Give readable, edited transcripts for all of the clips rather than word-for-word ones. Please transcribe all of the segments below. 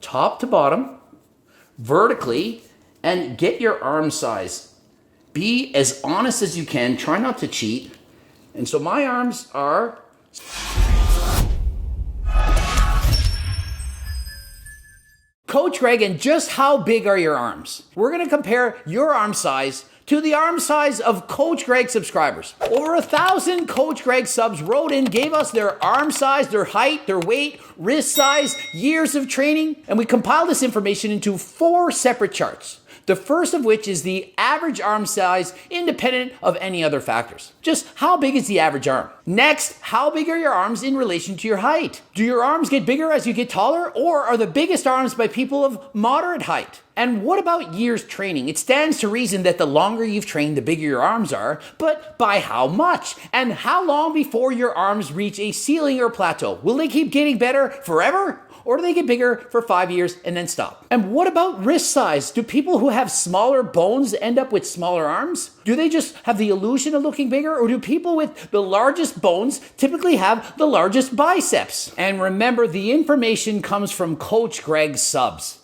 top to bottom, vertically, and get your arm size. Be as honest as you can. Try not to cheat. And so my arms are... Coach Greg, and just how big are your arms? We're going to compare your arm size to the arm size of Coach Greg subscribers. Over 1,000 Coach Greg subs wrote in, gave us their arm size, their height, their weight, wrist size, years of training, and we compiled this information into 4 separate charts. The first of which is the average arm size independent of any other factors. Just how big is the average arm? Next, how big are your arms in relation to your height? Do your arms get bigger as you get taller, or are the biggest arms by people of moderate height? And what about years training? It stands to reason that the longer you've trained, the bigger your arms are, but by how much? And how long before your arms reach a ceiling or plateau? Will they keep getting better forever? Or do they get bigger for 5 years and then stop? And what about wrist size? Do people who have smaller bones end up with smaller arms? Do they just have the illusion of looking bigger? Or do people with the largest bones typically have the largest biceps? And remember, the information comes from Coach Greg's subs.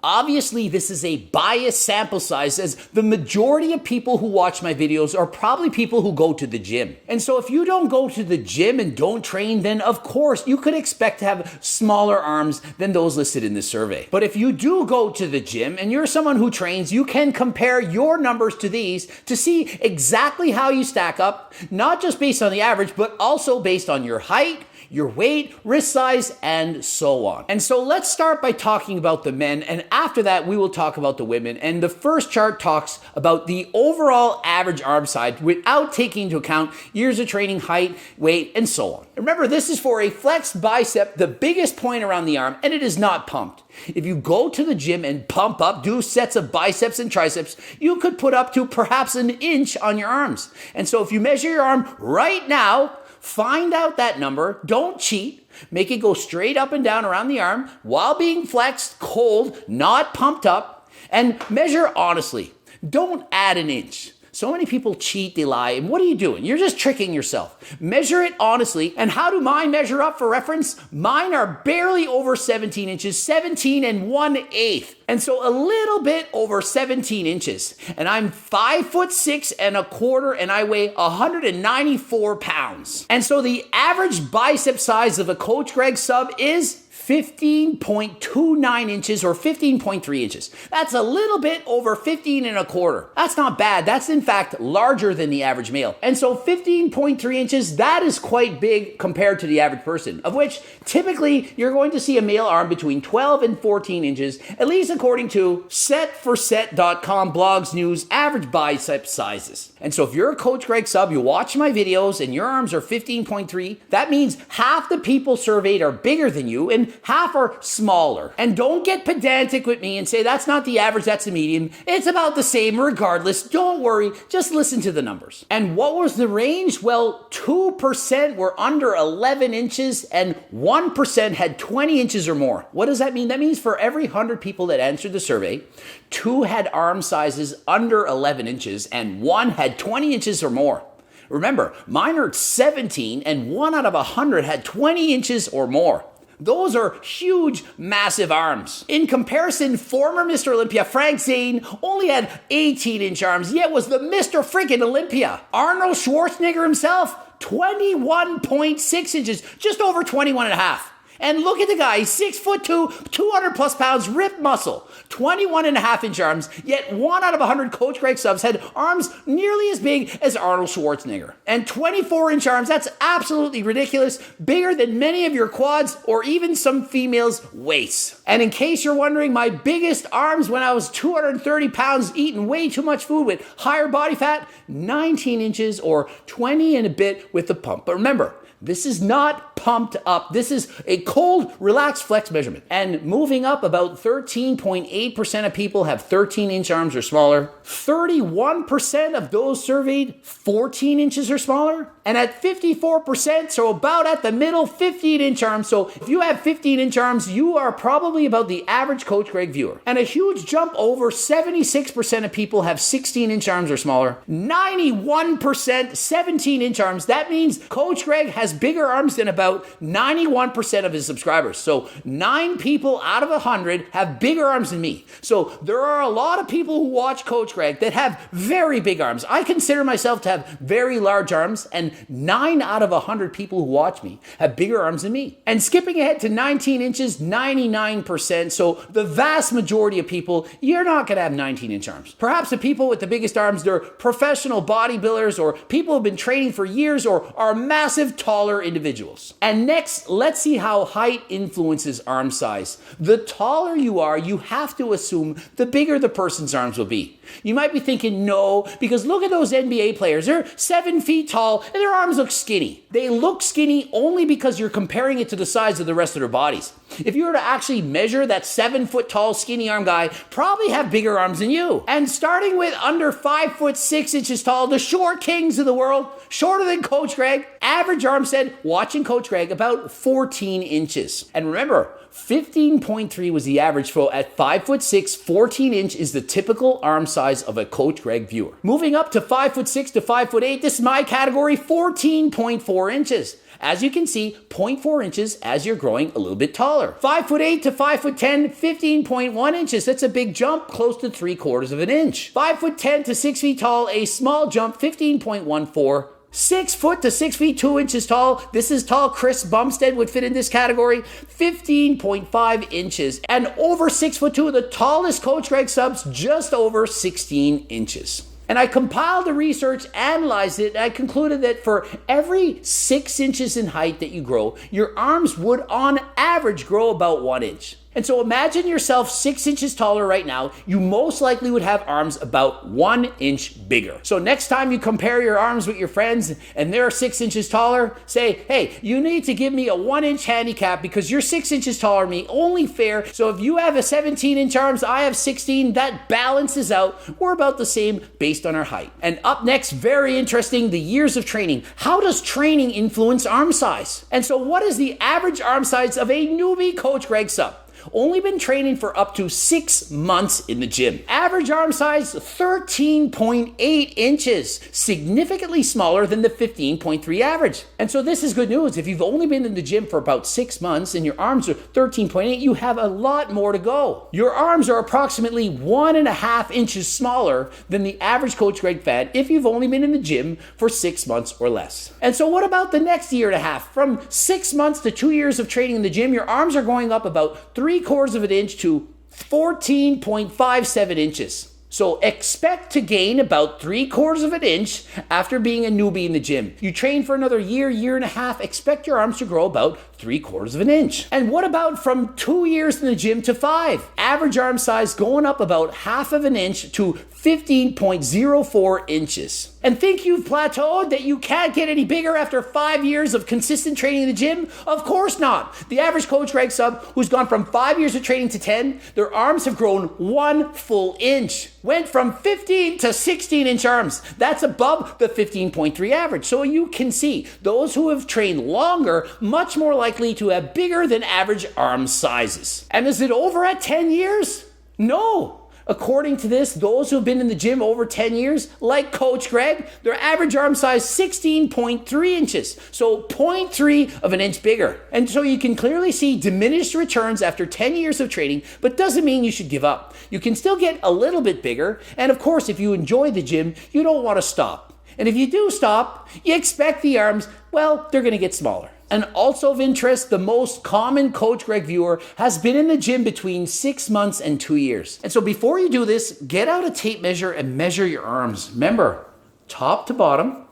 Obviously, this is a biased sample size, as the majority of people who watch my videos are probably people who go to the gym. And so if you don't go to the gym and don't train, then of course you could expect to have smaller arms than those listed in this survey. But if you do go to the gym and you're someone who trains, you can compare your numbers to these to see exactly how you stack up, not just based on the average, but also based on your height, your weight, wrist size, and so on. And so let's start by talking about the men, and after that we will talk about the women. And the first chart talks about the overall average arm size without taking into account years of training, height, weight, and so on. Remember, this is for a flexed bicep, the biggest point around the arm, and it is not pumped. If you go to the gym and pump up, do sets of biceps and triceps, you could put up to perhaps an inch on your arms. And so if you measure your arm right now, find out that number, don't cheat, make it go straight up and down around the arm while being flexed, cold, not pumped up, and measure honestly. Don't add an inch. So many people cheat, they lie, and what are you doing? You're just tricking yourself. Measure it honestly, and how do mine measure up for reference? Mine are barely over 17 inches, 17 1/8. And so a little bit over 17 inches. And I'm 5'6" and a quarter, and I weigh 194 pounds. And so the average bicep size of a Coach Greg sub is 15.29 inches or 15.3 inches. That's a little bit over 15 and a quarter. That's not bad. That's in fact larger than the average male. And so 15.3 inches, that is quite big compared to the average person, of which typically you're going to see a male arm between 12 and 14 inches, at least according to setforset.com blogs news average bicep sizes. And so if you're a Coach Greg sub, you watch my videos and your arms are 15.3, that means half the people surveyed are bigger than you and half are smaller. And don't get pedantic with me and say that's not the average, that's the median. It's about the same regardless. Don't worry, just listen to the numbers. And what was the range? Well, 2% were under 11 inches and 1% had 20 inches or more. What does that mean? That means for every 100 people that answered the survey, 2 had arm sizes under 11 inches and 1 had 20 inches or more. Remember, mine are 17 and 1 out of 100 had 20 inches or more. Those are huge, massive arms. In comparison, former Mr. Olympia Frank Zane only had 18-inch arms, yet was the Mr. Friggin' Olympia. Arnold Schwarzenegger himself, 21.6 inches, just over 21 and a half. And look at the guy, he's 6'2", 200 plus pounds, ripped muscle, 21.5-inch arms, yet 1 out of 100 Coach Greg subs had arms nearly as big as Arnold Schwarzenegger. And 24-inch arms, that's absolutely ridiculous, bigger than many of your quads or even some females' waists. And in case you're wondering, my biggest arms when I was 230 pounds, eating way too much food with higher body fat, 19 inches or 20 and a bit with the pump. But remember, this is not pumped up. This is a cold, relaxed flex measurement. And moving up, about 13.8% of people have 13-inch arms or smaller. 31% of those surveyed 14 inches or smaller. And at 54%, so about at the middle, 15-inch arms. So if you have 15-inch arms, you are probably about the average Coach Greg viewer. And a huge jump over, 76% of people have 16-inch arms or smaller. 91% 17-inch arms. That means Coach Greg has has bigger arms than about 91% of his subscribers. So 9 people out of 100 have bigger arms than me. So there are a lot of people who watch Coach Greg that have very big arms. I consider myself to have very large arms, and 9 out of 100 people who watch me have bigger arms than me. And skipping ahead to 19 inches, 99%. So the vast majority of people, you're not going to have 19-inch arms. Perhaps the people with the biggest arms, they're professional bodybuilders or people who have been training for years or are massive, taller individuals. And next, let's see how height influences arm size. The taller you are, you have to assume the bigger the person's arms will be. You might be thinking, no, because look at those NBA players. They're 7 feet tall and their arms look skinny. They look skinny only because you're comparing it to the size of the rest of their bodies. If you were to actually measure that 7 foot tall skinny arm guy, probably have bigger arms than you. And starting with under 5'6" tall, the short kings of the world, shorter than Coach Greg, average arm said, watching Coach Greg, about 14 inches. And remember, 15.3 was the average, so at 5'6", 14 inch is the typical arm size of a Coach Greg viewer. Moving up to 5'6" to 5'8", this is my category, 14.4 inches. As you can see, 0.4 inches as you're growing a little bit taller. 5'8" to 5'10", 15.1 inches. That's a big jump, close to 3/4 of an inch. 5'10" to 6 feet tall, a small jump, 15.14. 6 foot to 6 feet 2 inches tall. This is tall. Chris Bumstead would fit in this category. 15.5 inches. And over 6'2", the tallest Coach Greg subs, just over 16 inches. And I compiled the research, analyzed it, and I concluded that for every 6 inches in height that you grow, your arms would on average grow about 1 inch. And so imagine yourself 6 inches taller right now, you most likely would have arms about 1 inch bigger. So next time you compare your arms with your friends and they're 6 inches taller, say, hey, you need to give me a 1 inch handicap because you're 6 inches taller than me, only fair. So if you have a 17-inch arms, I have 16, that balances out. We're about the same based on our height. And up next, very interesting, the years of training. How does training influence arm size? And so what is the average arm size of a newbie Coach Greg sub? Only been training for up to 6 months in the gym. Average arm size, 13.8 inches, significantly smaller than the 15.3 average. And so this is good news. If you've only been in the gym for about 6 months and your arms are 13.8, you have a lot more to go. Your arms are approximately 1.5 inches smaller than the average Coach Greg fan if you've only been in the gym for 6 months or less. And so what about the next year and a half? From 6 months to 2 years of training in the gym, your arms are going up about 3/4 of an inch to 14.57 inches. So expect to gain about 3/4 of an inch after being a newbie in the gym. You train for another year, year and a half, expect your arms to grow about 3/4 of an inch. And what about from 2 years in the gym to 5? Average arm size going up about 1/2 of an inch to 15.04 inches. And think you've plateaued, that you can't get any bigger after 5 years of consistent training in the gym? Of course not. The average Coach Greg sub who's gone from 5 years of training to 10, their arms have grown 1 full inch. Went from 15 to 16-inch arms. That's above the 15.3 average. So you can see those who have trained longer, much more likely to have bigger than average arm sizes. And is it over at 10 years? No. According to this, those who have been in the gym over 10 years, like Coach Greg, their average arm size 16.3 inches, so 0.3 of an inch bigger. And so you can clearly see diminished returns after 10 years of training, but doesn't mean you should give up. You can still get a little bit bigger, and of course, if you enjoy the gym, you don't want to stop. And if you do stop, you expect the arms, well, they're going to get smaller. And also of interest, the most common Coach Greg viewer has been in the gym between 6 months and 2 years. And so before you do this, get out a tape measure and measure your arms. Remember, top to bottom,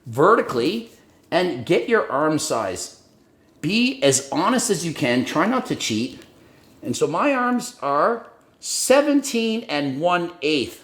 vertically, and get your arm size. Be as honest as you can. Try not to cheat. And so my arms are 17 1/8.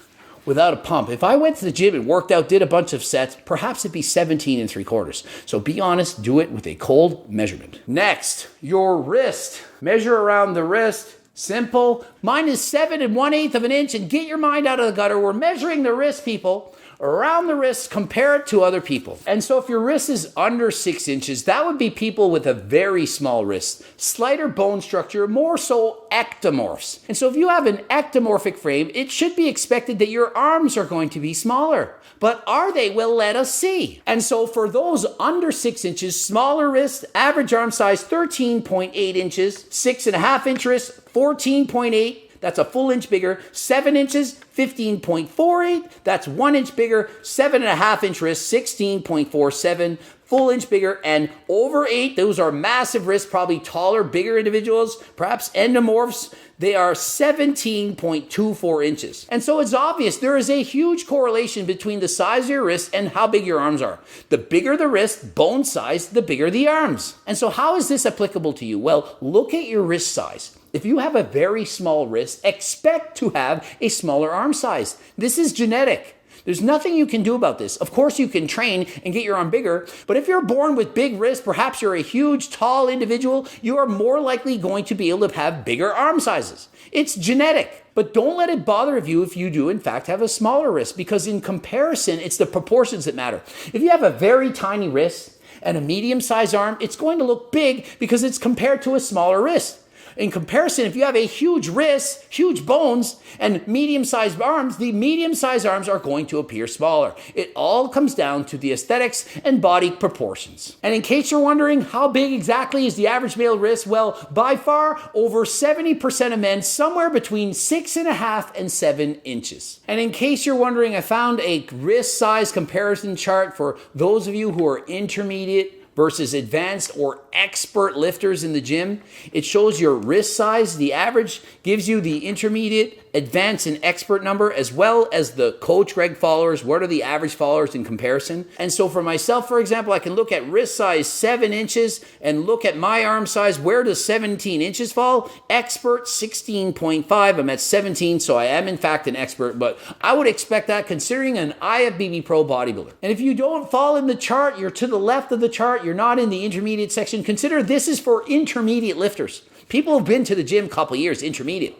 Without a pump. If I went to the gym and worked out, did a bunch of sets, perhaps it'd be 17 3/4. So be honest, do it with a cold measurement. Next, your wrist. Measure around the wrist. Simple. Mine is 7 1/8 of an inch, and get your mind out of the gutter. We're measuring the wrist, people. around the wrist, compare it to other people. And so if your wrist is under 6 inches, that would be people with a very small wrist, slighter bone structure, more so ectomorphs. And so if you have an ectomorphic frame, it should be expected that your arms are going to be smaller. But are they? Well, let us see. And so for those under 6 inches, smaller wrist, average arm size 13.8 inches, 6.5 inch wrist, 14.8. That's a full inch bigger. 7 inches, 15.48. That's 1 inch bigger. 7.5 inch wrist, 16.47. Full inch bigger. And over 8, those are massive wrists, probably taller, bigger individuals, perhaps endomorphs. They are 17.24 inches. And so it's obvious there is a huge correlation between the size of your wrist and how big your arms are. The bigger the wrist, bone size, the bigger the arms. And so how is this applicable to you? Well, look at your wrist size. If you have a very small wrist, expect to have a smaller arm size. This is genetic. There's nothing you can do about this. Of course, you can train and get your arm bigger, but if you're born with big wrists, perhaps you're a huge, tall individual, you are more likely going to be able to have bigger arm sizes. It's genetic, but don't let it bother you if you do, in fact, have a smaller wrist, because in comparison, it's the proportions that matter. If you have a very tiny wrist and a medium-sized arm, it's going to look big because it's compared to a smaller wrist. In comparison, if you have a huge wrist, huge bones, and medium-sized arms, the medium-sized arms are going to appear smaller. It all comes down to the aesthetics and body proportions. And in case you're wondering how big exactly is the average male wrist, well, by far, over 70% of men, somewhere between 6.5 and 7 inches. And in case you're wondering, I found a wrist size comparison chart for those of you who are intermediate versus advanced or expert lifters in the gym. It shows your wrist size. The average gives you the intermediate, advanced, and expert number, as well as the Coach Greg followers. What are the average followers in comparison? And so for myself, for example, I can look at wrist size 7 inches and look at my arm size. Where does 17 inches fall? Expert 16.5. I'm at 17, so I am in fact an expert, but I would expect that considering an IFBB Pro bodybuilder. And if you don't fall in the chart, you're to the left of the chart, you're not in the intermediate section, consider this is for intermediate lifters. People who've been to the gym a couple of years, intermediate.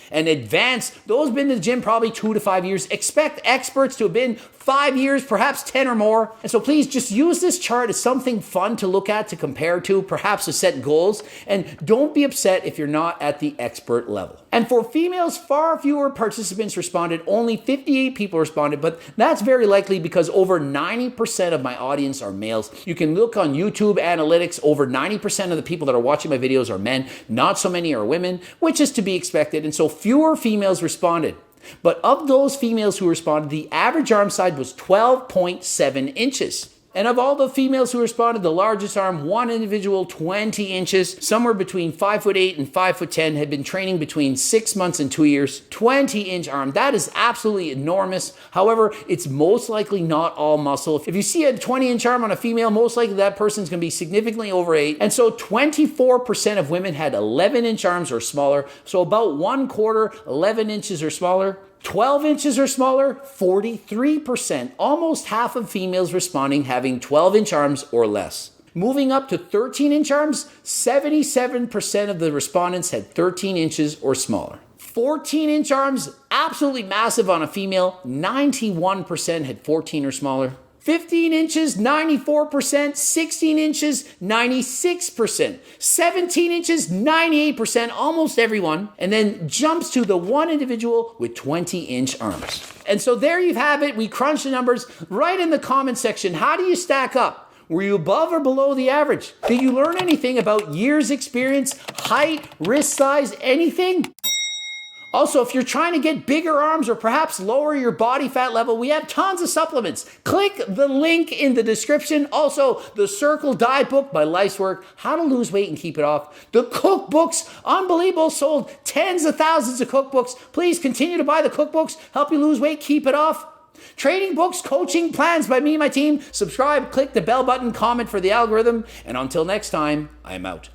And advanced, those been to the gym probably 2 to 5 years. Expect experts to have been 5 years, perhaps 10 or more. And so please just use this chart as something fun to look at, to compare to, perhaps to set goals. And don't be upset if you're not at the expert level. And for females, far fewer participants responded. Only 58 people responded, but that's very likely because over 90% of my audience are males. You can look on YouTube analytics, over 90% of the people that are watching my videos are men. Not so many are women, which is to be expected. And so fewer females responded. But of those females who responded, the average arm size was 12.7 inches. And of all the females who responded, the largest arm, one individual, 20 inches, somewhere between 5'8" and 5'10", had been training between 6 months and 2 years. 20-inch arm, that is absolutely enormous. However, it's most likely not all muscle. If you see a 20-inch arm on a female, most likely that person's going to be significantly overweight. And so 24% of women had 11-inch arms or smaller. So about 1/4, 11 inches or smaller. 12 inches or smaller, 43%. Almost half of females responding having 12-inch arms or less. Moving up to 13-inch arms, 77% of the respondents had 13 inches or smaller. 14-inch arms, absolutely massive on a female, 91% had 14 or smaller. 15 inches, 94%, 16 inches, 96%, 17 inches, 98%, almost everyone, and then jumps to the one individual with 20-inch arms. And so there you have it. We crunched the numbers. Write in the comment section, how do you stack up? Were you above or below the average? Did you learn anything about years experience, height, wrist size, anything? Also, if you're trying to get bigger arms or perhaps lower your body fat level, we have tons of supplements. Click the link in the description. Also, the Circle Diet Book by Life's Work, How to Lose Weight and Keep It Off. The cookbooks, unbelievable, sold tens of thousands of cookbooks. Please continue to buy the cookbooks, help you lose weight, keep it off. Trading books, coaching plans by me and my team. Subscribe, click the bell button, comment for the algorithm. And until next time, I am out.